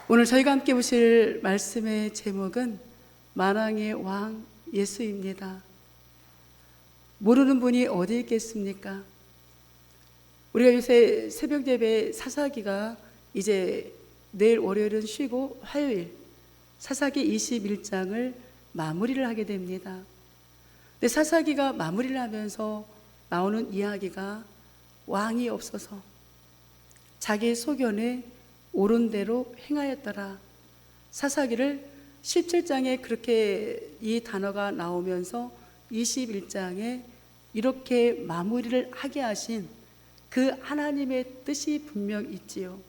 오늘 저희가 함께 보실 말씀의 제목은 만왕의 왕 예수입니다. 모르는 분이 어디 있겠습니까? 우리가 요새 새벽 예배 사사기가 이제 내일 월요일은 쉬고 화요일 사사기 21장을 마무리를 하게 됩니다. 근데 사사기가 마무리를 하면서 나오는 이야기가 왕이 없어서 자기 소견에 옳은 대로 행하였더라. 사사기를 17장에 그렇게 이 단어가 나오면서 21장에 이렇게 마무리를 하게 하신 그 하나님의 뜻이 분명 있지요.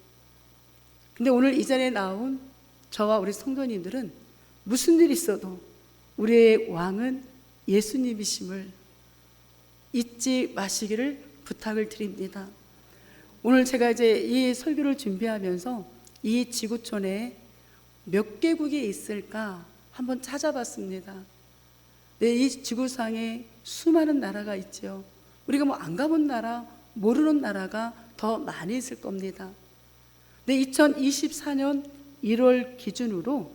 근데 오늘 이 자리에 나온 저와 우리 성도님들은 무슨 일이 있어도 우리의 왕은 예수님이심을 잊지 마시기를 부탁을 드립니다. 오늘 제가 이제 이 설교를 준비하면서 이 지구촌에 몇 개국이 있을까 한번 찾아봤습니다. 네, 이 지구상에 수많은 나라가 있죠. 우리가 뭐 안 가본 나라, 모르는 나라가 더 많이 있을 겁니다. 네, 2024년 1월 기준으로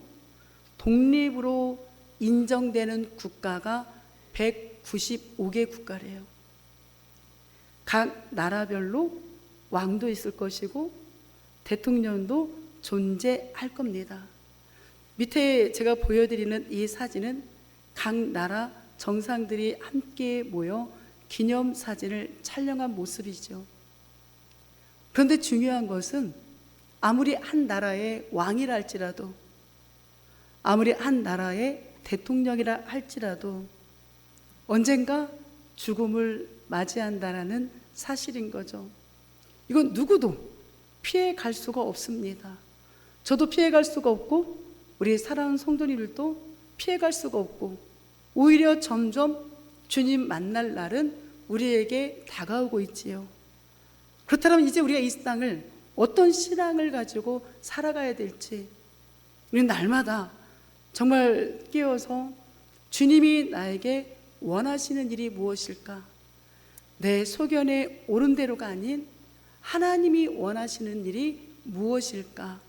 독립으로 인정되는 국가가 195개 국가래요. 각 나라별로 왕도 있을 것이고 대통령도 존재할 겁니다. 밑에 제가 보여드리는 이 사진은 각 나라 정상들이 함께 모여 기념사진을 촬영한 모습이죠. 그런데 중요한 것은 아무리 한 나라의 왕이라 할지라도, 아무리 한 나라의 대통령이라 할지라도 언젠가 죽음을 맞이한다라는 사실인 거죠. 이건 누구도 피해 갈 수가 없습니다. 저도 피해 갈 수가 없고 우리 사랑하는 성도님들도 피해 갈 수가 없고 오히려 점점 주님 만날 날은 우리에게 다가오고 있지요. 그렇다면 이제 우리가 이 땅을 어떤 신앙을 가지고 살아가야 될지 우리는 날마다 정말 깨어서 주님이 나에게 원하시는 일이 무엇일까? 내 소견에 옳은 대로가 아닌 하나님이 원하시는 일이 무엇일까?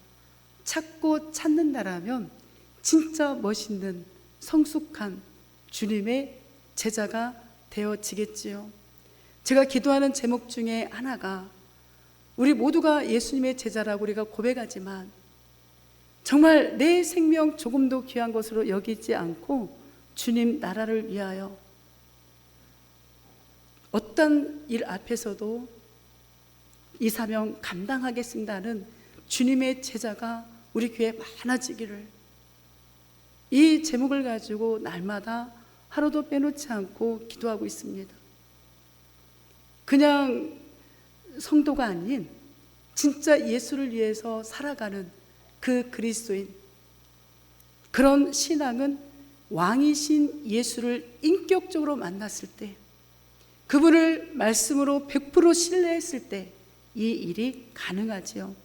찾고 찾는다라면 진짜 멋있는 성숙한 주님의 제자가 되어지겠지요. 제가 기도하는 제목 중에 하나가 우리 모두가 예수님의 제자라고 우리가 고백하지만 정말 내 생명 조금도 귀한 것으로 여기지 않고 주님 나라를 위하여 어떤 일 앞에서도 이 사명 감당하겠습니다는 주님의 제자가 우리 교회에 많아지기를, 이 제목을 가지고 날마다 하루도 빼놓지 않고 기도하고 있습니다. 그냥 성도가 아닌 진짜 예수를 위해서 살아가는 그 그리스도인, 그런 신앙은 왕이신 예수를 인격적으로 만났을 때, 그분을 말씀으로 100% 신뢰했을 때 이 일이 가능하지요.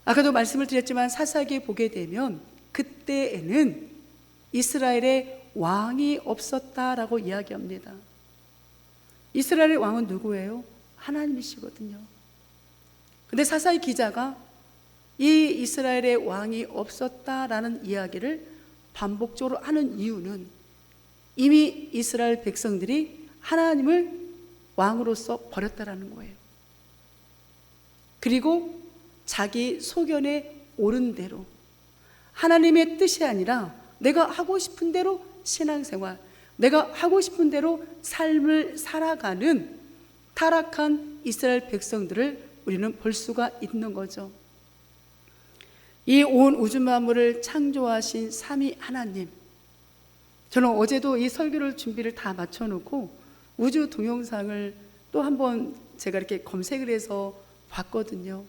아까도 말씀을 드렸지만 사사기에 보게 되면 그때에는 이스라엘에 왕이 없었다라고 이야기합니다. 이스라엘의 왕은 누구예요? 하나님이시거든요. 근데 사사기 기자가 이 이스라엘의 왕이 없었다라는 이야기를 반복적으로 하는 이유는 이미 이스라엘 백성들이 하나님을 왕으로서 버렸다라는 거예요. 그리고 자기 소견에 옳은 대로, 하나님의 뜻이 아니라 내가 하고 싶은 대로 신앙생활, 내가 하고 싶은 대로 삶을 살아가는 타락한 이스라엘 백성들을 우리는 볼 수가 있는 거죠. 이 온 우주 만물을 창조하신 삼위 하나님, 저는 어제도 이 설교를 준비를 다 맞춰놓고 우주 동영상을 또 한번 제가 이렇게 검색을 해서 봤거든요.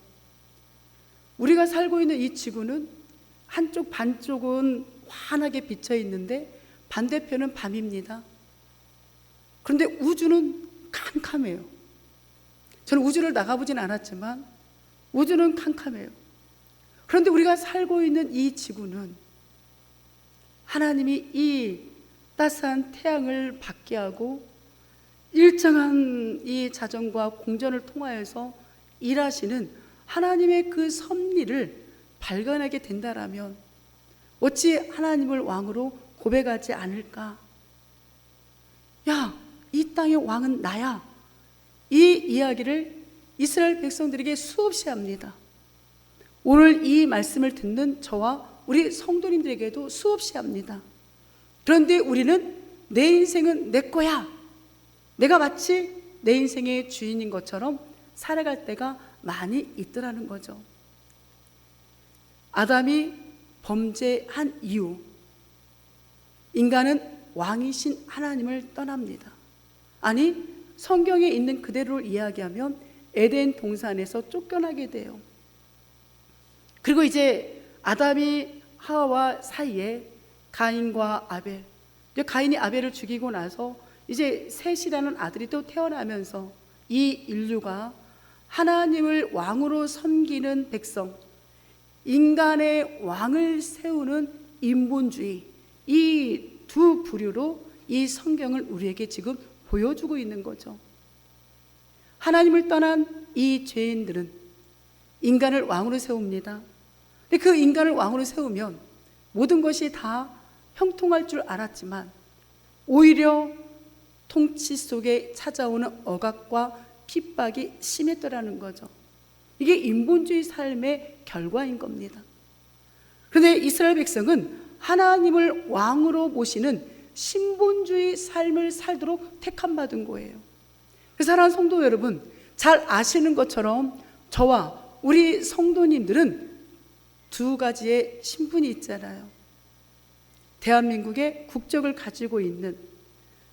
우리가 살고 있는 이 지구는 한쪽 반쪽은 환하게 비쳐 있는데 반대편은 밤입니다. 그런데 우주는 캄캄해요. 저는 우주를 나가보진 않았지만 우주는 캄캄해요. 그런데 우리가 살고 있는 이 지구는 하나님이 이 따스한 태양을 받게 하고 일정한 이 자전과 공전을 통하여서 일하시는 하나님의 그 섭리를 발견하게 된다라면 어찌 하나님을 왕으로 고백하지 않을까? 야, 이 땅의 왕은 나야. 이 이야기를 이스라엘 백성들에게 수없이 합니다. 오늘 이 말씀을 듣는 저와 우리 성도님들에게도 수없이 합니다. 그런데 우리는 내 인생은 내 거야, 내가 마치 내 인생의 주인인 것처럼 살아갈 때가 많이 있더라는 거죠. 아담이 범죄한 이후 인간은 왕이신 하나님을 떠납니다. 아니, 성경에 있는 그대로를 이야기하면 에덴 동산에서 쫓겨나게 돼요. 그리고 이제 아담이 하와와 사이에 가인과 아벨, 가인이 아벨을 죽이고 나서 이제 셋이라는 아들이 또 태어나면서 이 인류가 하나님을 왕으로 섬기는 백성, 인간의 왕을 세우는 인본주의, 이 두 부류로 이 성경을 우리에게 지금 보여주고 있는 거죠. 하나님을 떠난 이 죄인들은 인간을 왕으로 세웁니다. 근데 그 인간을 왕으로 세우면 모든 것이 다 형통할 줄 알았지만 오히려 통치 속에 찾아오는 억압과 핍박이 심했더라는 거죠. 이게 인본주의 삶의 결과인 겁니다. 그런데 이스라엘 백성은 하나님을 왕으로 모시는 신본주의 삶을 살도록 택함받은 거예요. 그래서 사랑하는 성도 여러분, 잘 아시는 것처럼 저와 우리 성도님들은 두 가지의 신분이 있잖아요. 대한민국의 국적을 가지고 있는,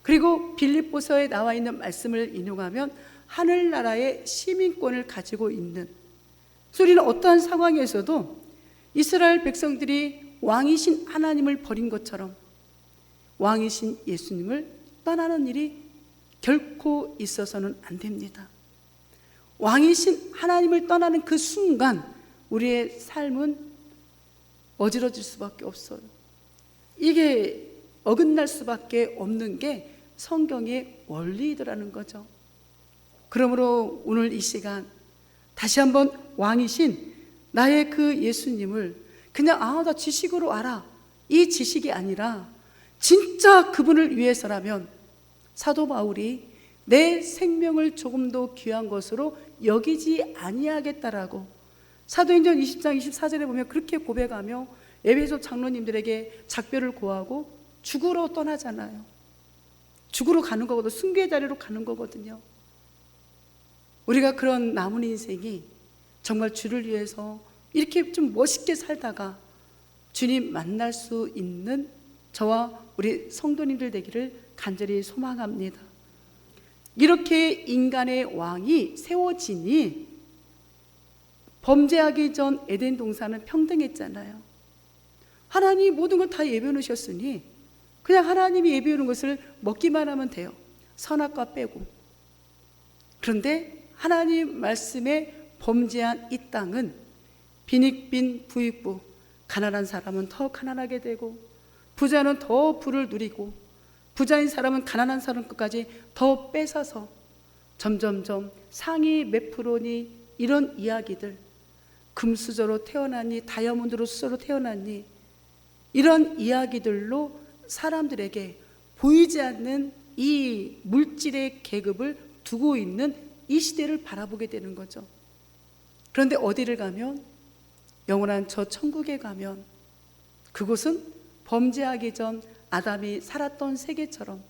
그리고 빌립보서에 나와 있는 말씀을 인용하면 하늘나라의 시민권을 가지고 있는. 그래서 우리는 어떠한 상황에서도 이스라엘 백성들이 왕이신 하나님을 버린 것처럼 왕이신 예수님을 떠나는 일이 결코 있어서는 안 됩니다. 왕이신 하나님을 떠나는 그 순간 우리의 삶은 어지러질 수밖에 없어요. 이게 어긋날 수밖에 없는 게 성경의 원리이더라는 거죠. 그러므로 오늘 이 시간 다시 한번 왕이신 나의 그 예수님을 그냥 나 지식으로 알아, 이 지식이 아니라 진짜 그분을 위해서라면 사도 바울이 내 생명을 조금도 귀한 것으로 여기지 아니하겠다라고 사도행전 20장 24절에 보면 그렇게 고백하며 에베소 장로님들에게 작별을 고하고 죽으러 떠나잖아요. 죽으러 가는 거거든요. 순교의 자리로 가는 거거든요. 우리가 그런 남은 인생이 정말 주를 위해서 이렇게 좀 멋있게 살다가 주님 만날 수 있는 저와 우리 성도님들 되기를 간절히 소망합니다. 이렇게 인간의 왕이 세워지니 범죄하기 전 에덴 동산은 평등했잖아요. 하나님이 모든 걸 다 예비해 놓으셨으니 그냥 하나님이 예비해 놓은 것을 먹기만 하면 돼요. 선악과 빼고. 그런데 하나님 말씀에 범죄한 이 땅은 빈익빈 부익부, 가난한 사람은 더 가난하게 되고 부자는 더 부를 누리고 부자인 사람은 가난한 사람 것까지 더 뺏어서 점점점 상위 몇 프로니 이런 이야기들, 금수저로 태어났니 다이아몬드로 수저로 태어났니 이런 이야기들로 사람들에게 보이지 않는 이 물질의 계급을 두고 있는 이 시대를 바라보게 되는 거죠. 그런데 어디를 가면, 영원한 저 천국에 가면 그곳은 범죄하기 전 아담이 살았던 세계처럼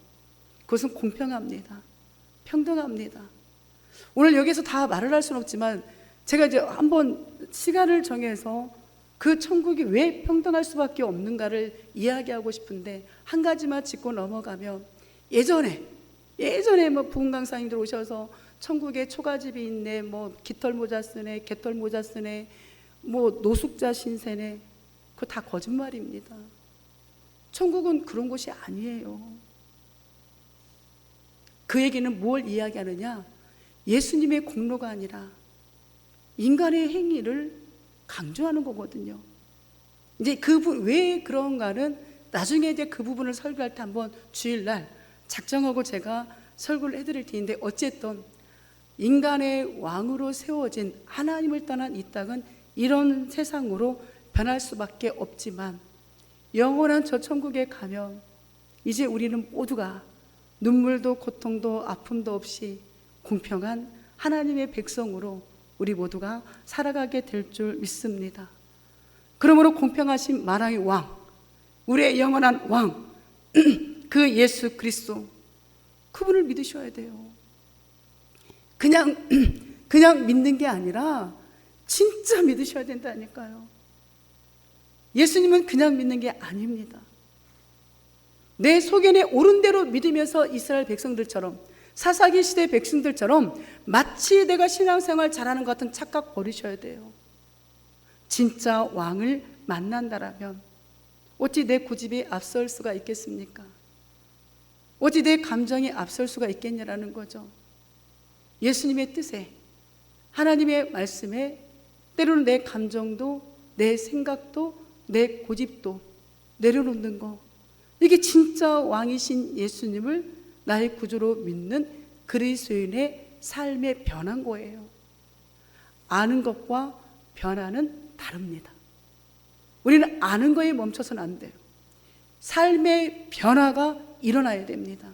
그것은 공평합니다. 평등합니다. 오늘 여기서 다 말을 할 수는 없지만 제가 이제 한번 시간을 정해서 그 천국이 왜 평등할 수밖에 없는가를 이야기하고 싶은데 한 가지만 짚고 넘어가면 예전에 뭐 부흥 강사님들 오셔서 천국에 초가집이 있네, 뭐 깃털 모자 쓰네, 개털 모자 쓰네, 뭐 노숙자 신세네, 그거 다 거짓말입니다. 천국은 그런 곳이 아니에요. 그 얘기는 뭘 이야기하느냐? 예수님의 공로가 아니라 인간의 행위를 강조하는 거거든요. 이제 왜 그런가는 나중에 이제 그 부분을 설교할 때 한번 주일날 작정하고 제가 설교를 해드릴 텐데, 어쨌든 인간의 왕으로 세워진 하나님을 떠난 이 땅은 이런 세상으로 변할 수밖에 없지만 영원한 저 천국에 가면 이제 우리는 모두가 눈물도 고통도 아픔도 없이 공평한 하나님의 백성으로 우리 모두가 살아가게 될 줄 믿습니다. 그러므로 공평하신 만왕의 왕, 우리의 영원한 왕, 그 예수 그리스도, 그분을 믿으셔야 돼요. 그냥 믿는 게 아니라 진짜 믿으셔야 된다니까요. 예수님은 그냥 믿는 게 아닙니다. 내 소견에 옳은 대로 믿으면서 이스라엘 백성들처럼, 사사기 시대 백성들처럼 마치 내가 신앙생활 잘하는 것 같은 착각 버리셔야 돼요. 진짜 왕을 만난다라면 어찌 내 고집이 앞설 수가 있겠습니까? 어찌 내 감정이 앞설 수가 있겠냐라는 거죠. 예수님의 뜻에, 하나님의 말씀에 때로는 내 감정도, 내 생각도, 내 고집도 내려놓는 거, 이게 진짜 왕이신 예수님을 나의 구주로 믿는 그리스도인의 삶의 변화인 거예요. 아는 것과 변화는 다릅니다. 우리는 아는 거에 멈춰서는 안 돼요. 삶의 변화가 일어나야 됩니다.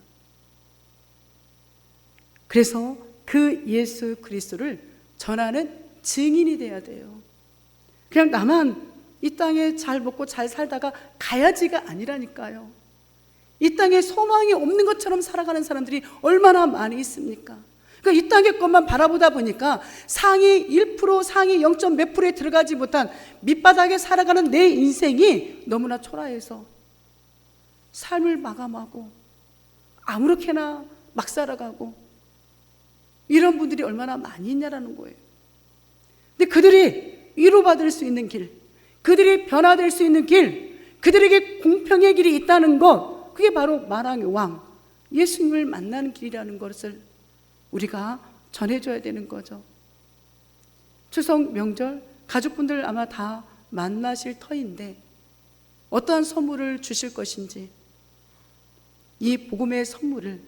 그래서 그 예수 그리스도를 전하는 증인이 돼야 돼요. 그냥 나만 이 땅에 잘 먹고 잘 살다가 가야지가 아니라니까요. 이 땅에 소망이 없는 것처럼 살아가는 사람들이 얼마나 많이 있습니까? 그러니까 이 땅의 것만 바라보다 보니까 상위 1%, 상위 0. 몇 %에 들어가지 못한 밑바닥에 살아가는 내 인생이 너무나 초라해서 삶을 마감하고 아무렇게나 막 살아가고 이런 분들이 얼마나 많이 있냐라는 거예요. 근데 그들이 위로받을 수 있는 길, 그들이 변화될 수 있는 길, 그들에게 공평의 길이 있다는 것, 그게 바로 만왕의 왕 예수님을 만나는 길이라는 것을 우리가 전해줘야 되는 거죠. 추석 명절 가족분들 아마 다 만나실 터인데 어떠한 선물을 주실 것인지, 이 복음의 선물을,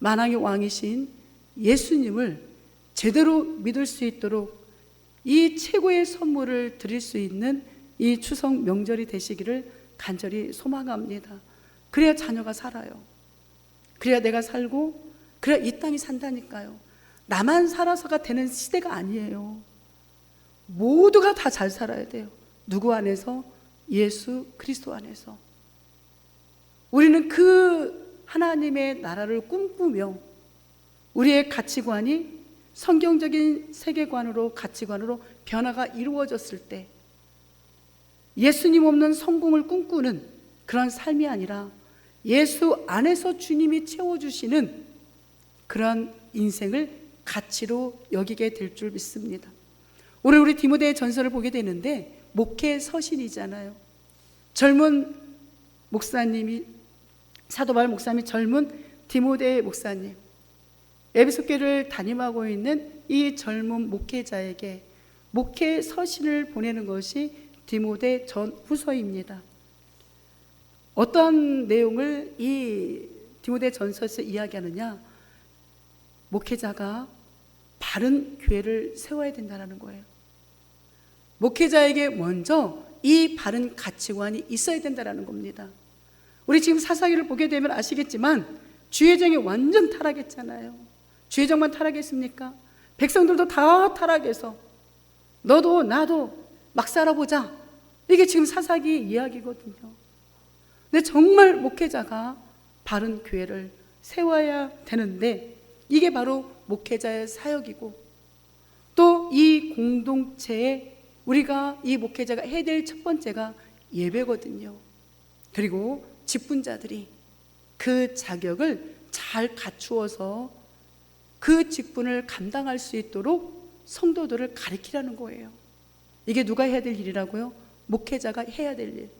만왕의 왕이신 예수님을 제대로 믿을 수 있도록 이 최고의 선물을 드릴 수 있는 이 추석 명절이 되시기를 간절히 소망합니다. 그래야 자녀가 살아요. 그래야 내가 살고, 그래야 이 땅이 산다니까요. 나만 살아서가 되는 시대가 아니에요. 모두가 다 잘 살아야 돼요. 누구 안에서? 예수 그리스도 안에서. 우리는 그 하나님의 나라를 꿈꾸며 우리의 가치관이 성경적인 세계관으로, 가치관으로 변화가 이루어졌을 때 예수님 없는 성공을 꿈꾸는 그런 삶이 아니라 예수 안에서 주님이 채워주시는 그런 인생을 가치로 여기게 될 줄 믿습니다. 올해 우리 디모데 전서를 보게 되는데 목회 서신이잖아요. 젊은 목사님이, 사도 바울 목사님이 젊은 디모데 목사님, 에베소교를 담임하고 있는 이 젊은 목회자에게 목회 서신을 보내는 것이 디모데 전후서입니다. 어떤 내용을 이 디모데 전서에서 이야기하느냐? 목회자가 바른 교회를 세워야 된다는 거예요. 목회자에게 먼저 이 바른 가치관이 있어야 된다는 겁니다. 우리 지금 사사기를 보게 되면 아시겠지만 주의정이 완전 타락했잖아요. 주의정만 타락했습니까? 백성들도 다 타락해서 너도 나도 막 살아보자, 이게 지금 사사기 이야기거든요. 근데 정말 목회자가 바른 교회를 세워야 되는데 이게 바로 목회자의 사역이고, 또 이 공동체에 우리가 이 목회자가 해야 될 첫 번째가 예배거든요. 그리고 직분자들이 그 자격을 잘 갖추어서 그 직분을 감당할 수 있도록 성도들을 가르치라는 거예요. 이게 누가 해야 될 일이라고요? 목회자가 해야 될 일.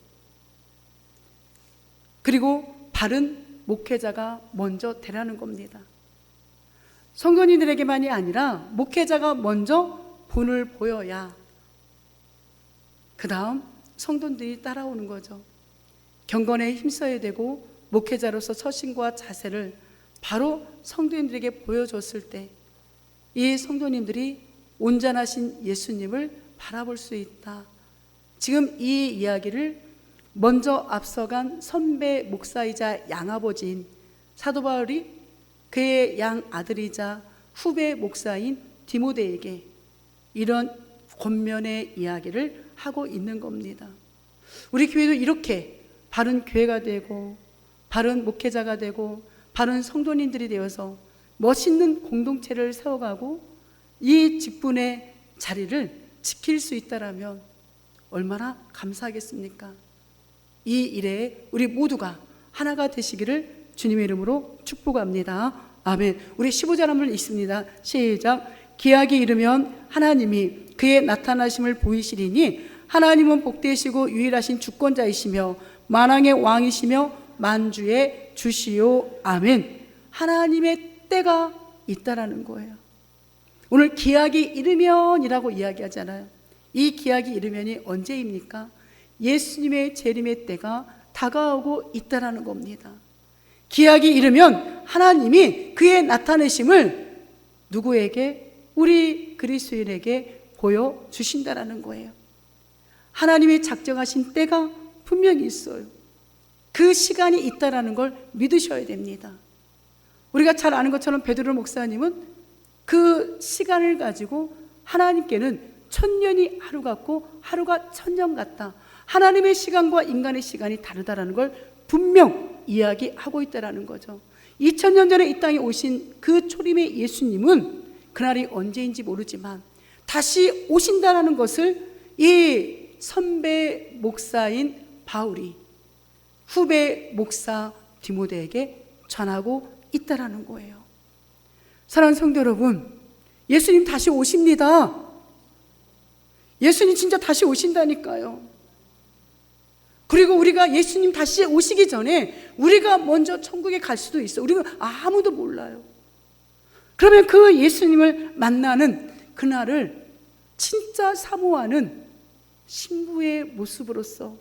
그리고 바른 목회자가 먼저 되라는 겁니다. 성도님들에게만이 아니라 목회자가 먼저 본을 보여야 그 다음 성도들이 따라오는 거죠. 경건에 힘써야 되고 목회자로서 처신과 자세를 바로 성도님들에게 보여줬을 때 이 성도님들이 온전하신 예수님을 바라볼 수 있다. 지금 이 이야기를 먼저 앞서간 선배 목사이자 양아버지인 사도 바울이 그의 양아들이자 후배 목사인 디모데에게 이런 권면의 이야기를 하고 있는 겁니다. 우리 교회도 이렇게 바른 교회가 되고 바른 목회자가 되고 바른 성도님들이 되어서 멋있는 공동체를 세워가고 이 직분의 자리를 지킬 수 있다라면 얼마나 감사하겠습니까? 이 일에 우리 모두가 하나가 되시기를 주님의 이름으로 축복합니다. 아멘. 우리 15절 한번 읽습니다. 시작. 기약이 이르면 하나님이 그의 나타나심을 보이시리니 하나님은 복되시고 유일하신 주권자이시며 만왕의 왕이시며 만주의 주시오. 아멘. 하나님의 때가 있다라는 거예요. 오늘 기약이 이르면이라고 이야기하잖아요. 이 기약이 이르면이 언제입니까? 예수님의 재림의 때가 다가오고 있다라는 겁니다. 기약이 이르면 하나님이 그의 나타내심을 누구에게? 우리 그리스도인에게 보여주신다라는 거예요. 하나님이 작정하신 때가 분명히 있어요. 그 시간이 있다라는 걸 믿으셔야 됩니다. 우리가 잘 아는 것처럼 베드로 목사님은 그 시간을 가지고 하나님께는 천년이 하루 같고 하루가 천년 같다, 하나님의 시간과 인간의 시간이 다르다라는 걸 분명 이야기하고 있다라는 거죠. 2000년 전에 이 땅에 오신 그 초림의 예수님은 그날이 언제인지 모르지만 다시 오신다라는 것을 이 선배 목사인 바울이 후배 목사 디모데에게 전하고 있다라는 거예요. 사랑하는 성도 여러분, 예수님 다시 오십니다. 예수님 진짜 다시 오신다니까요. 그리고 우리가 예수님 다시 오시기 전에 우리가 먼저 천국에 갈 수도 있어. 우리가 아무도 몰라요. 그러면 그 예수님을 만나는 그날을 진짜 사모하는 신부의 모습으로서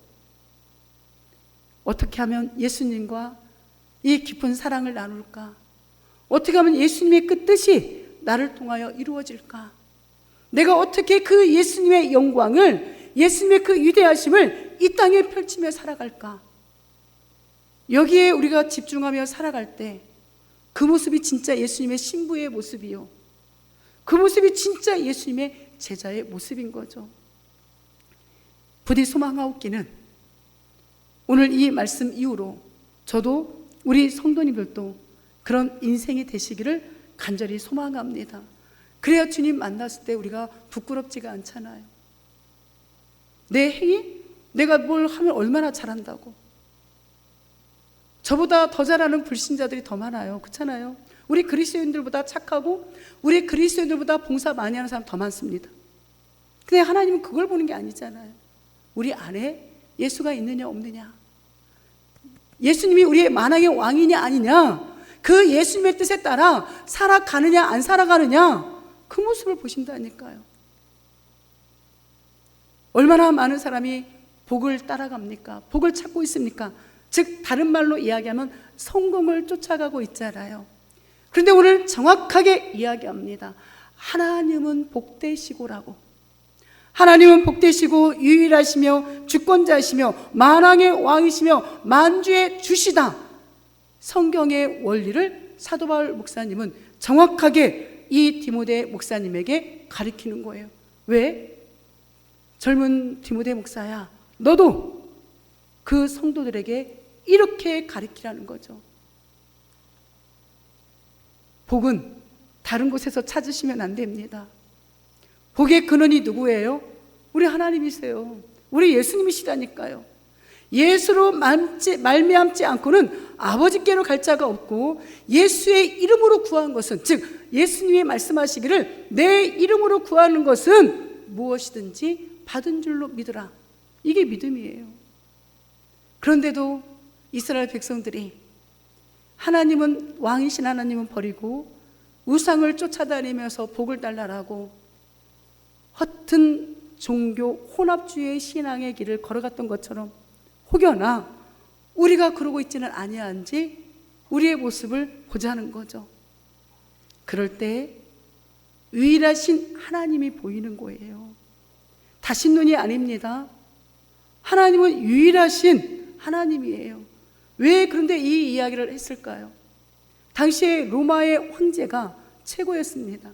어떻게 하면 예수님과 이 깊은 사랑을 나눌까? 어떻게 하면 예수님의 그 뜻이 나를 통하여 이루어질까? 내가 어떻게 그 예수님의 영광을, 예수님의 그 위대하심을 이 땅에 펼치며 살아갈까? 여기에 우리가 집중하며 살아갈 때 그 모습이 진짜 예수님의 신부의 모습이요, 그 모습이 진짜 예수님의 제자의 모습인 거죠. 부디 소망하옵기는 오늘 이 말씀 이후로 저도 우리 성도님들도 그런 인생이 되시기를 간절히 소망합니다. 그래야 주님 만났을 때 우리가 부끄럽지가 않잖아요. 내 행위? 내가 뭘 하면 얼마나 잘한다고. 저보다 더 잘하는 불신자들이 더 많아요. 그렇잖아요. 우리 그리스도인들보다 착하고 우리 그리스도인들보다 봉사 많이 하는 사람 더 많습니다. 근데 하나님은 그걸 보는 게 아니잖아요. 우리 안에 예수가 있느냐 없느냐, 예수님이 우리의 만왕의 왕이냐 아니냐, 그 예수님의 뜻에 따라 살아가느냐 안 살아가느냐, 그 모습을 보신다니까요. 얼마나 많은 사람이 복을 따라갑니까? 복을 찾고 있습니까? 즉 다른 말로 이야기하면 성공을 쫓아가고 있잖아요. 그런데 오늘 정확하게 이야기합니다. 하나님은 복되시고라고. 하나님은 복되시고 유일하시며 주권자이시며 만왕의 왕이시며 만주의 주시다. 성경의 원리를 사도 바울 목사님은 정확하게 이 디모데 목사님에게 가르치는 거예요. 왜? 젊은 디모데 목사야, 너도 그 성도들에게 이렇게 가르치라는 거죠. 복은 다른 곳에서 찾으시면 안 됩니다. 복의 근원이 누구예요? 우리 하나님이세요. 우리 예수님이시다니까요. 예수로 말미암지 않고는 아버지께로 갈 자가 없고, 예수의 이름으로 구한 것은, 즉 예수님이 말씀하시기를 내 이름으로 구하는 것은 무엇이든지 받은 줄로 믿으라. 이게 믿음이에요. 그런데도 이스라엘 백성들이 하나님은, 왕이신 하나님은 버리고 우상을 쫓아다니면서 복을 달라라고 허튼 종교 혼합주의 신앙의 길을 걸어갔던 것처럼 혹여나 우리가 그러고 있지는 아니한지 우리의 모습을 보자는 거죠. 그럴 때 유일하신 하나님이 보이는 거예요. 다신 눈이 아닙니다. 하나님은 유일하신 하나님이에요. 왜 그런데 이 이야기를 했을까요? 당시에 로마의 황제가 최고였습니다.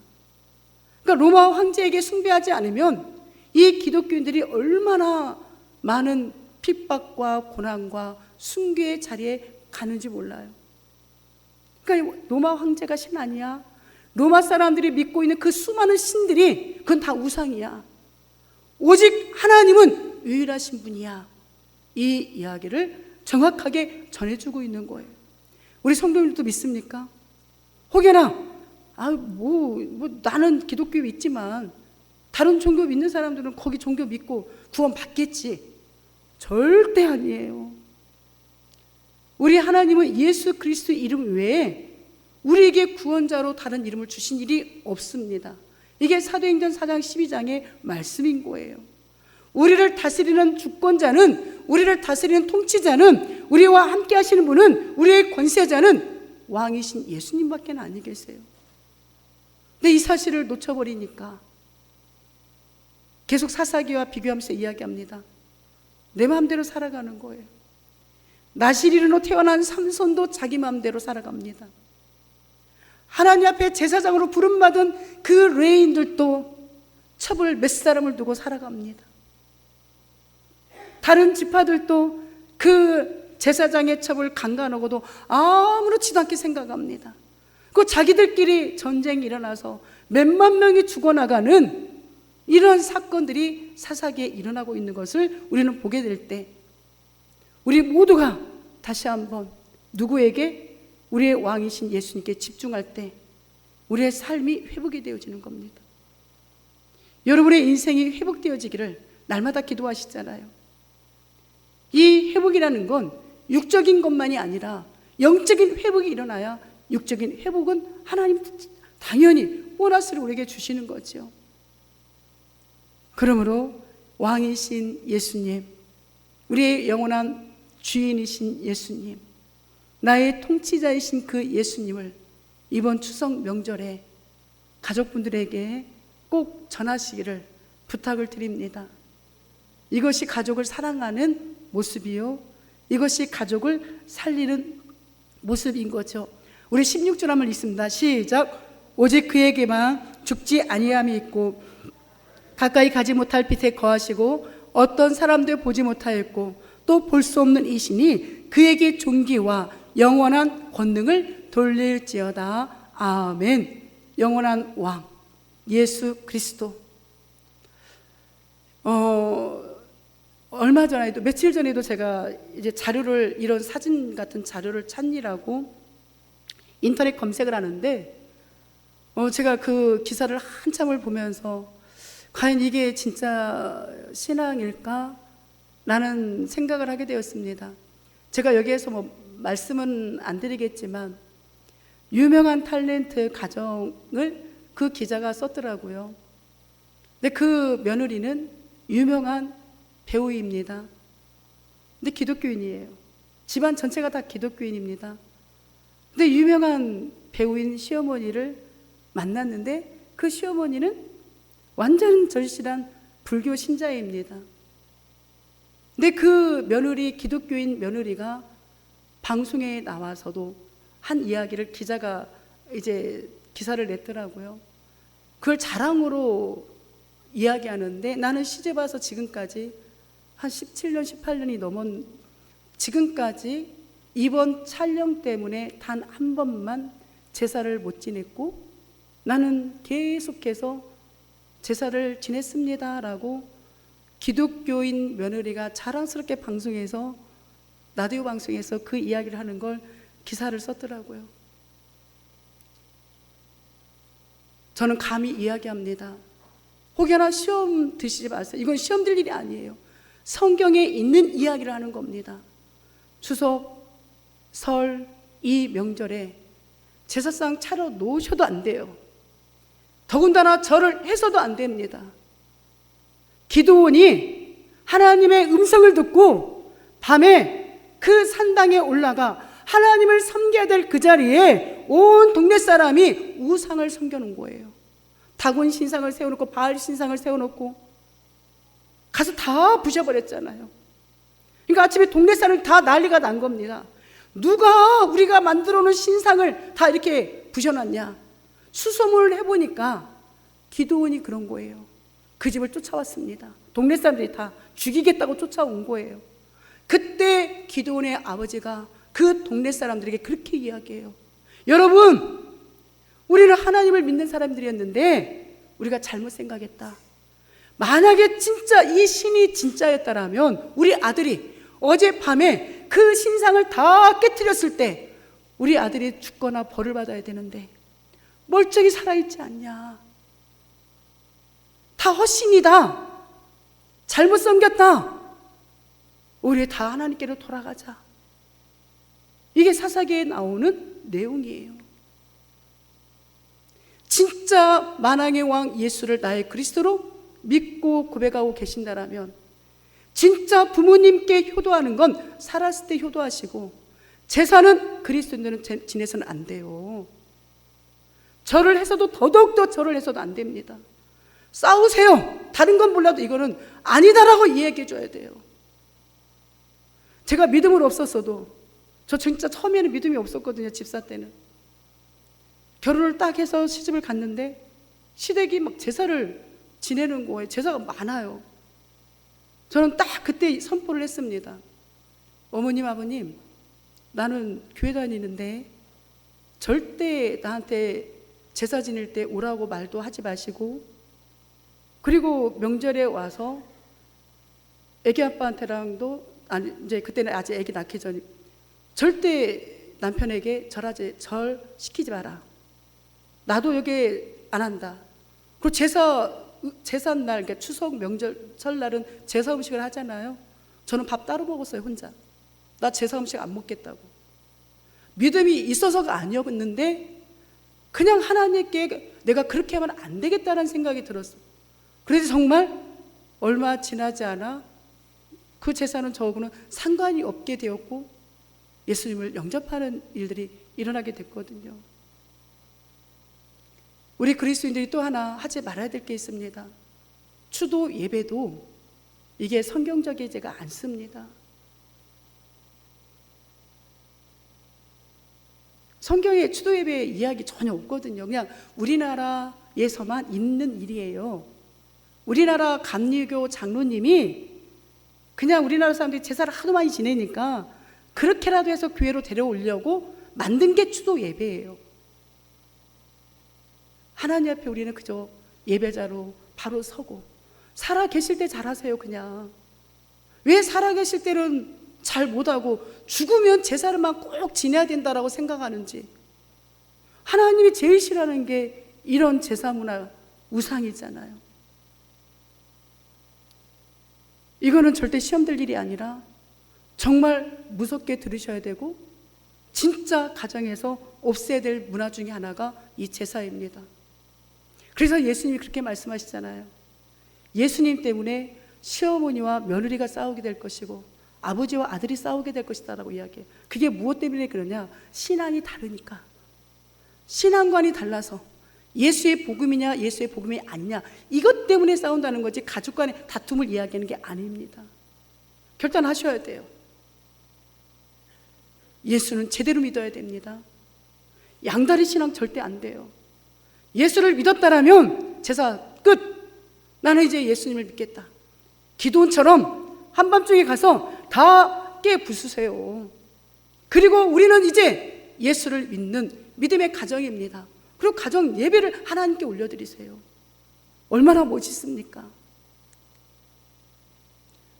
그러니까 로마 황제에게 숭배하지 않으면 이 기독교인들이 얼마나 많은 핍박과 고난과 순교의 자리에 가는지 몰라요. 그러니까 로마 황제가 신 아니야? 로마 사람들이 믿고 있는 그 수많은 신들이 그건 다 우상이야. 오직 하나님은 유일하신 분이야. 이 이야기를 정확하게 전해주고 있는 거예요. 우리 성도님들도 믿습니까? 혹여나 나는 기독교 믿지만 다른 종교 믿는 사람들은 거기 종교 믿고 구원 받겠지. 절대 아니에요. 우리 하나님은 예수 그리스도 이름 외에 우리에게 구원자로 다른 이름을 주신 일이 없습니다. 이게 사도행전 4장 12장의 말씀인 거예요. 우리를 다스리는 주권자는, 우리를 다스리는 통치자는, 우리와 함께 하시는 분은, 우리의 권세자는 왕이신 예수님밖에 아니 계세요. 근데 이 사실을 놓쳐버리니까 계속 사사기와 비교하면서 이야기합니다. 내 마음대로 살아가는 거예요. 나시리로 태어난 삼손도 자기 마음대로 살아갑니다. 하나님 앞에 제사장으로 부름받은 그 레인들도 첩을 몇 사람을 두고 살아갑니다. 다른 지파들도 그 제사장의 첩을 강간하고도 아무렇지도 않게 생각합니다. 그 자기들끼리 전쟁이 일어나서 몇만 명이 죽어나가는 이런 사건들이 사사기에 일어나고 있는 것을 우리는 보게 될 때 우리 모두가 다시 한번 누구에게? 우리의 왕이신 예수님께 집중할 때 우리의 삶이 회복이 되어지는 겁니다. 여러분의 인생이 회복되어지기를 날마다 기도하시잖아요. 이 회복이라는 건 육적인 것만이 아니라 영적인 회복이 일어나야 육적인 회복은 하나님 당연히 보너스를 우리에게 주시는 거죠. 그러므로 왕이신 예수님, 우리의 영원한 주인이신 예수님, 나의 통치자이신 그 예수님을 이번 추석 명절에 가족분들에게 꼭 전하시기를 부탁을 드립니다. 이것이 가족을 사랑하는 모습이요, 이것이 가족을 살리는 모습인 거죠. 우리 16절 한번 읽습니다. 시작. 오직 그에게만 죽지 아니함이 있고 가까이 가지 못할 빛에 거하시고 어떤 사람도 보지 못하였고 또 볼 수 없는 이신이 그에게 존귀와 영원한 권능을 돌릴지어다. 아멘. 영원한 왕 예수 그리스도. 얼마 전에도, 며칠 전에도 제가 이제 자료를, 이런 사진 같은 자료를 찾느라고 인터넷 검색을 하는데 제가 그 기사를 한참을 보면서 과연 이게 진짜 신앙일까? 라는 생각을 하게 되었습니다. 제가 여기에서 말씀은 안 드리겠지만 유명한 탤런트 가정을 그 기자가 썼더라고요. 근데 그 며느리는 유명한 배우입니다. 근데 기독교인이에요. 집안 전체가 다 기독교인입니다. 근데 유명한 배우인 시어머니를 만났는데 그 시어머니는 완전 절실한 불교 신자입니다. 근데 그 며느리, 기독교인 며느리가 방송에 나와서도 한 이야기를 기자가 이제 기사를 냈더라고요. 그걸 자랑으로 이야기하는데, 나는 시집 와서 지금까지 한 17년, 18년이 넘은 지금까지 이번 촬영 때문에 단 한 번만 제사를 못 지냈고 나는 계속해서 제사를 지냈습니다 라고 기독교인 며느리가 자랑스럽게 방송에서, 라디오 방송에서 그 이야기를 하는 걸 기사를 썼더라고요. 저는 감히 이야기합니다. 혹여나 시험 드시지 마세요. 이건 시험 들 일이 아니에요. 성경에 있는 이야기를 하는 겁니다. 추석, 설, 이 명절에 제사상 차려 놓으셔도 안 돼요. 더군다나 절을 해서도 안 됩니다. 기드온이 하나님의 음성을 듣고 밤에 그 산당에 올라가 하나님을 섬겨야 될 그 자리에 온 동네 사람이 우상을 섬겨놓은 거예요. 다곤 신상을 세워놓고 바알 신상을 세워놓고 가서 다 부셔버렸잖아요. 그러니까 아침에 동네 사람이 다 난리가 난 겁니다. 누가 우리가 만들어 놓은 신상을 다 이렇게 부셔놨냐. 수소문을 해보니까 기드온이 그런 거예요. 그 집을 쫓아왔습니다. 동네 사람들이 다 죽이겠다고 쫓아온 거예요. 그때 기드온의 아버지가 그 동네 사람들에게 그렇게 이야기해요. 여러분, 우리는 하나님을 믿는 사람들이었는데 우리가 잘못 생각했다. 만약에 진짜 이 신이 진짜였다라면 우리 아들이 어젯밤에 그 신상을 다 깨트렸을 때 우리 아들이 죽거나 벌을 받아야 되는데 멀쩡히 살아있지 않냐. 다 헛신이다. 잘못 섬겼다. 우리 다 하나님께로 돌아가자. 이게 사사기에 나오는 내용이에요. 진짜 만왕의 왕 예수를 나의 그리스도로 믿고 고백하고 계신다라면 진짜 부모님께 효도하는 건 살았을 때 효도하시고 제사는 그리스도인들은 지내서는 안 돼요. 절을 해서도 더더욱더 절을 해서도 안 됩니다. 싸우세요. 다른 건 몰라도 이거는 아니다라고 이야기해 줘야 돼요. 제가 믿음을 없었어도 저 진짜 처음에는 믿음이 없었거든요. 집사 때는. 결혼을 딱 해서 시집을 갔는데 시댁이 막 제사를 지내는 거예요. 제사가 많아요. 저는 딱 그때 선포를 했습니다. 어머님, 아버님, 나는 교회 다니는데 절대 나한테 제사 지낼 때 오라고 말도 하지 마시고, 그리고 명절에 와서 애기 아빠한테랑도, 아니 이제 그때는 아직 애기 낳기 전에 절대 남편에게 절 시키지 마라. 나도 여기 안 한다. 그리고 제삿날, 그러니까 추석, 명절, 설날은 제사 음식을 하잖아요. 저는 밥 따로 먹었어요, 혼자. 나 제사 음식 안 먹겠다고. 믿음이 있어서가 아니었는데 그냥 하나님께 내가 그렇게 하면 안 되겠다는 생각이 들었어요. 그래서 정말 얼마 지나지 않아 그 제사는 저하고는 상관이 없게 되었고 예수님을 영접하는 일들이 일어나게 됐거든요. 우리 그리스도인들이 또 하나 하지 말아야 될 게 있습니다. 추도 예배도 이게 성경적이지가 않습니다. 성경에 추도 예배 이야기 전혀 없거든요. 그냥 우리나라에서만 있는 일이에요. 우리나라 감리교 장로님이 그냥 우리나라 사람들이 제사를 하도 많이 지내니까 그렇게라도 해서 교회로 데려오려고 만든 게 추도 예배예요. 하나님 앞에 우리는 그저 예배자로 바로 서고, 살아 계실 때 잘하세요. 그냥 왜 살아 계실 때는 잘 못하고 죽으면 제사를만 꼭 지내야 된다라고 생각하는지. 하나님이 제일 싫어하는 게 이런 제사 문화, 우상이잖아요. 이거는 절대 시험 될 일이 아니라 정말 무섭게 들으셔야 되고 진짜 가정에서 없애야 될 문화 중에 하나가 이 제사입니다. 그래서 예수님이 그렇게 말씀하시잖아요. 예수님 때문에 시어머니와 며느리가 싸우게 될 것이고 아버지와 아들이 싸우게 될 것이다 라고 이야기해요. 그게 무엇 때문에 그러냐? 신앙이 다르니까. 신앙관이 달라서 예수의 복음이냐 예수의 복음이 아니냐, 이것 때문에 싸운다는 거지 가족 간의 다툼을 이야기하는 게 아닙니다. 결단하셔야 돼요. 예수는 제대로 믿어야 됩니다. 양다리 신앙 절대 안 돼요. 예수를 믿었다라면 제사 끝. 나는 이제 예수님을 믿겠다. 기도원처럼 한밤중에 가서 다 깨 부수세요. 그리고 우리는 이제 예수를 믿는 믿음의 가정입니다. 그리고 가정 예배를 하나님께 올려드리세요. 얼마나 멋있습니까?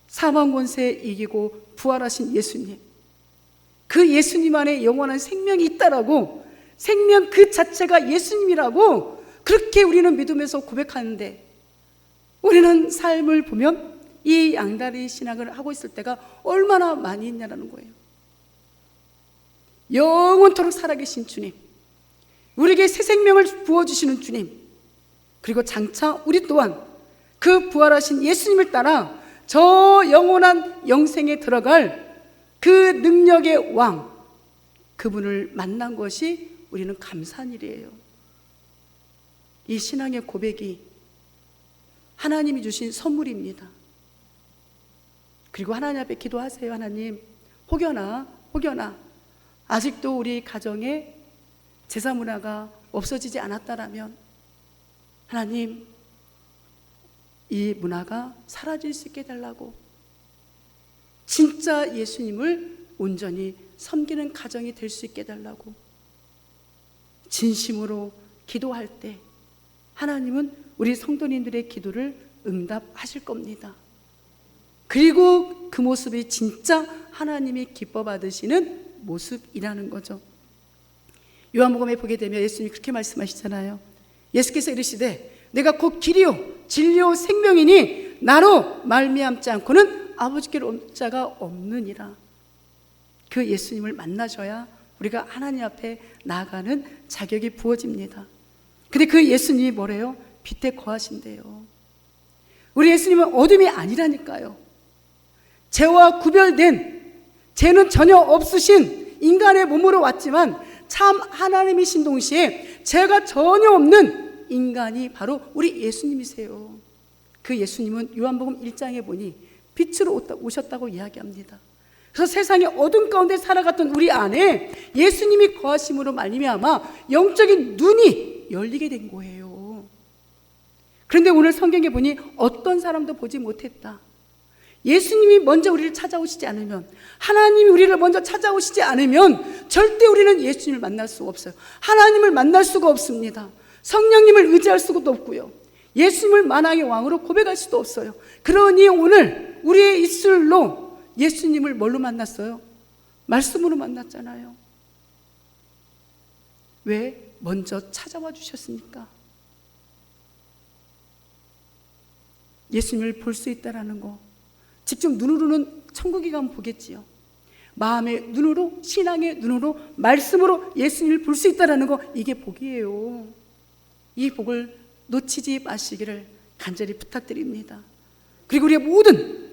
사망 권세 이기고 부활하신 예수님, 그 예수님 안에 영원한 생명이 있다라고, 생명 그 자체가 예수님이라고 그렇게 우리는 믿으면서 고백하는데, 우리는 삶을 보면 이 양다리 신앙을 하고 있을 때가 얼마나 많이 있냐라는 거예요. 영원토록 살아계신 주님, 우리에게 새 생명을 부어주시는 주님, 그리고 장차 우리 또한 그 부활하신 예수님을 따라 저 영원한 영생에 들어갈 그 능력의 왕, 그분을 만난 것이 우리는 감사한 일이에요. 이 신앙의 고백이 하나님이 주신 선물입니다. 그리고 하나님 앞에 기도하세요. 하나님, 혹여나 아직도 우리 가정에 제사 문화가 없어지지 않았다라면 하나님, 이 문화가 사라질 수 있게 해달라고, 진짜 예수님을 온전히 섬기는 가정이 될 수 있게 해달라고 진심으로 기도할 때 하나님은 우리 성도님들의 기도를 응답하실 겁니다. 그리고 그 모습이 진짜 하나님이 기뻐 받으시는 모습이라는 거죠. 요한복음에 보게 되면 예수님이 그렇게 말씀하시잖아요. 예수께서 이르시되 내가 곧 길이요 진리요 생명이니 나로 말미암지 않고는 아버지께로 올 자가 없느니라. 그 예수님을 만나셔야 우리가 하나님 앞에 나아가는 자격이 부어집니다. 근데 그 예수님이 뭐래요? 빛에 거하신대요. 우리 예수님은 어둠이 아니라니까요. 죄와 구별된, 죄는 전혀 없으신 인간의 몸으로 왔지만 참 하나님이신 동시에 죄가 전혀 없는 인간이 바로 우리 예수님이세요. 그 예수님은 요한복음 1장에 보니 빛으로 오셨다고 이야기합니다. 그래서 세상의 어둠 가운데 살아갔던 우리 안에 예수님이 거하심으로 말미암아 영적인 눈이 열리게 된 거예요. 그런데 오늘 성경에 보니 어떤 사람도 보지 못했다. 예수님이 먼저 우리를 찾아오시지 않으면, 하나님이 우리를 먼저 찾아오시지 않으면 절대 우리는 예수님을 만날 수가 없어요. 하나님을 만날 수가 없습니다. 성령님을 의지할 수가 없고요, 예수님을 만왕의 왕으로 고백할 수도 없어요. 그러니 오늘 우리의 입술로 예수님을 뭘로 만났어요? 말씀으로 만났잖아요. 왜? 먼저 찾아와 주셨으니까. 예수님을 볼 수 있다라는 거, 직접 눈으로는 천국에 가면 보겠지요. 마음의 눈으로, 신앙의 눈으로, 말씀으로 예수님을 볼 수 있다라는 거, 이게 복이에요. 이 복을 놓치지 마시기를 간절히 부탁드립니다. 그리고 우리의 모든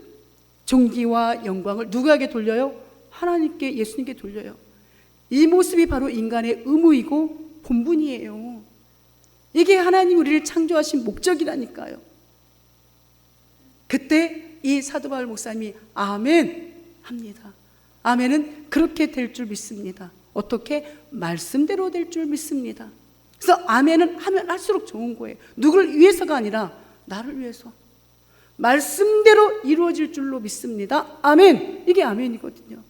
존귀와 영광을 누구에게 돌려요? 하나님께, 예수님께 돌려요. 이 모습이 바로 인간의 의무이고 본분이에요. 이게 하나님 우리를 창조하신 목적이라니까요. 그때 이 사도 바울 목사님이 아멘 합니다. 아멘은 그렇게 될 줄 믿습니다. 어떻게? 말씀대로 될 줄 믿습니다. 그래서 아멘은 하면 할수록 좋은 거예요. 누구를 위해서가 아니라 나를 위해서 말씀대로 이루어질 줄로 믿습니다. 아멘. 이게 아멘이거든요.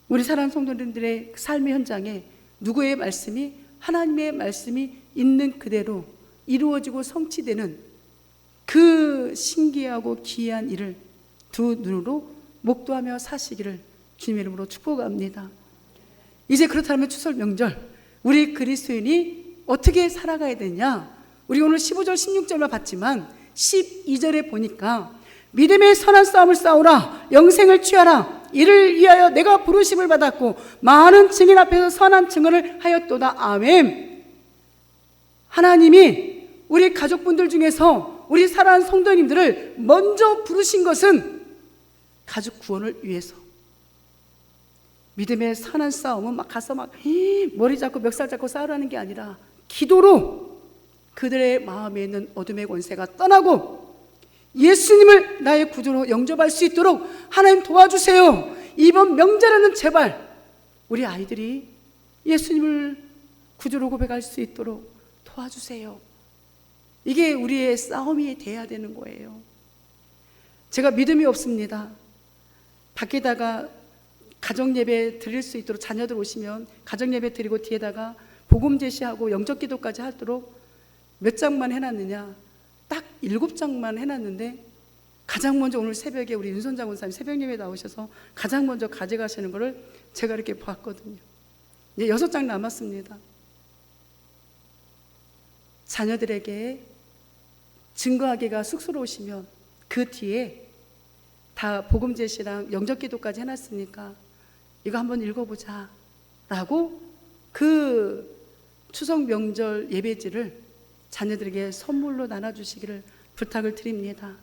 우리 사랑하는 성도님들의 삶의 현장에 누구의 말씀이, 하나님의 말씀이 있는 그대로 이루어지고 성취되는 그 신기하고 기이한 일을 두 눈으로 목도하며 사시기를 주님의 이름으로 축복합니다. 이제 그렇다면 추석 명절 우리 그리스도인이 어떻게 살아가야 되냐? 우리 오늘 15절 16절만 봤지만 12절에 보니까 믿음의 선한 싸움을 싸우라, 영생을 취하라, 이를 위하여 내가 부르심을 받았고 많은 증인 앞에서 선한 증언을 하였도다. 아멘. 하나님이 우리 가족분들 중에서 우리 사랑하는 성도님들을 먼저 부르신 것은 가족 구원을 위해서. 믿음의 선한 싸움은 막 가서 막 머리 잡고 멱살 잡고 싸우라는 게 아니라 기도로 그들의 마음에 있는 어둠의 권세가 떠나고 예수님을 나의 구주로 영접할 수 있도록 하나님 도와주세요. 이번 명절에는 제발 우리 아이들이 예수님을 구주로 고백할 수 있도록 도와주세요. 이게 우리의 싸움이 돼야 되는 거예요. 제가 믿음이 없습니다. 밖에다가 가정예배 드릴 수 있도록, 자녀들 오시면 가정예배 드리고 뒤에다가 복음 제시하고 영적기도까지 하도록 몇 장만 해놨느냐? 딱 7장만 해놨는데 가장 먼저 오늘 새벽에 우리 윤선장 원사님 새벽예배 나오셔서 가장 먼저 가져가시는 거를 제가 이렇게 봤거든요. 이제 6장 남았습니다. 자녀들에게 증거하기가 쑥스러우시면 그 뒤에 다 복음 제시랑 영적 기도까지 해놨으니까 이거 한번 읽어보자 라고 그 추석 명절 예배지를 자녀들에게 선물로 나눠주시기를 부탁을 드립니다.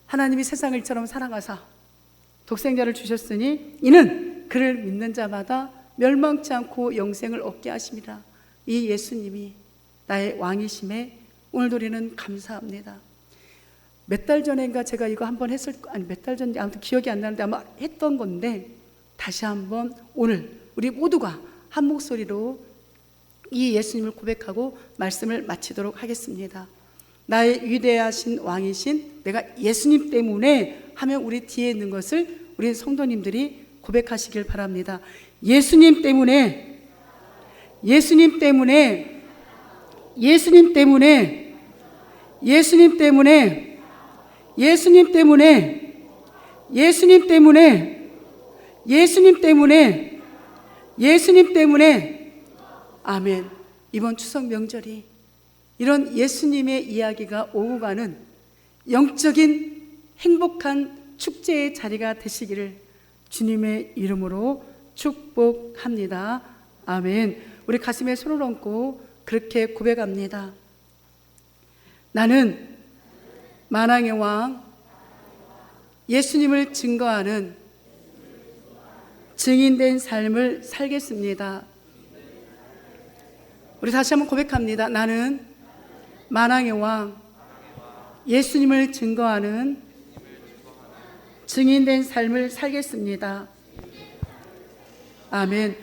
하나님이 세상을 이처럼 사랑하사 독생자를 주셨으니 이는 그를 믿는 자마다 멸망치 않고 영생을 얻게 하심이라. 이 예수님이 나의 왕이심에 오늘도 우리는 감사합니다. 몇 달 전인가 제가 이거 한번 했을, 아니 몇 달 전인지 아무튼 기억이 안 나는데 아마 했던 건데, 다시 한번 오늘 우리 모두가 한 목소리로 이 예수님을 고백하고 말씀을 마치도록 하겠습니다. 나의 위대하신 왕이신 내가 예수님 때문에 하면 우리 뒤에 있는 것을 우리 성도님들이 고백하시길 바랍니다. 예수님 때문에, 예수님 때문에, 예수님 때문에, 예수님 때문에, 예수님 때문에, 예수님 때문에, 예수님 때문에, 예수님 때문에. 아멘. 이번 추석 명절이 이런 예수님의 이야기가 오고 가는 영적인 행복한 축제의 자리가 되시기를 주님의 이름으로 축복합니다. 아멘. 우리 가슴에 손을 얹고 그렇게 고백합니다. 나는 만왕의 왕 예수님을 증거하는 증인된 삶을 살겠습니다. 우리 다시 한번 고백합니다. 나는 만왕의 왕 예수님을 증거하는 증인된 삶을 살겠습니다. 아멘.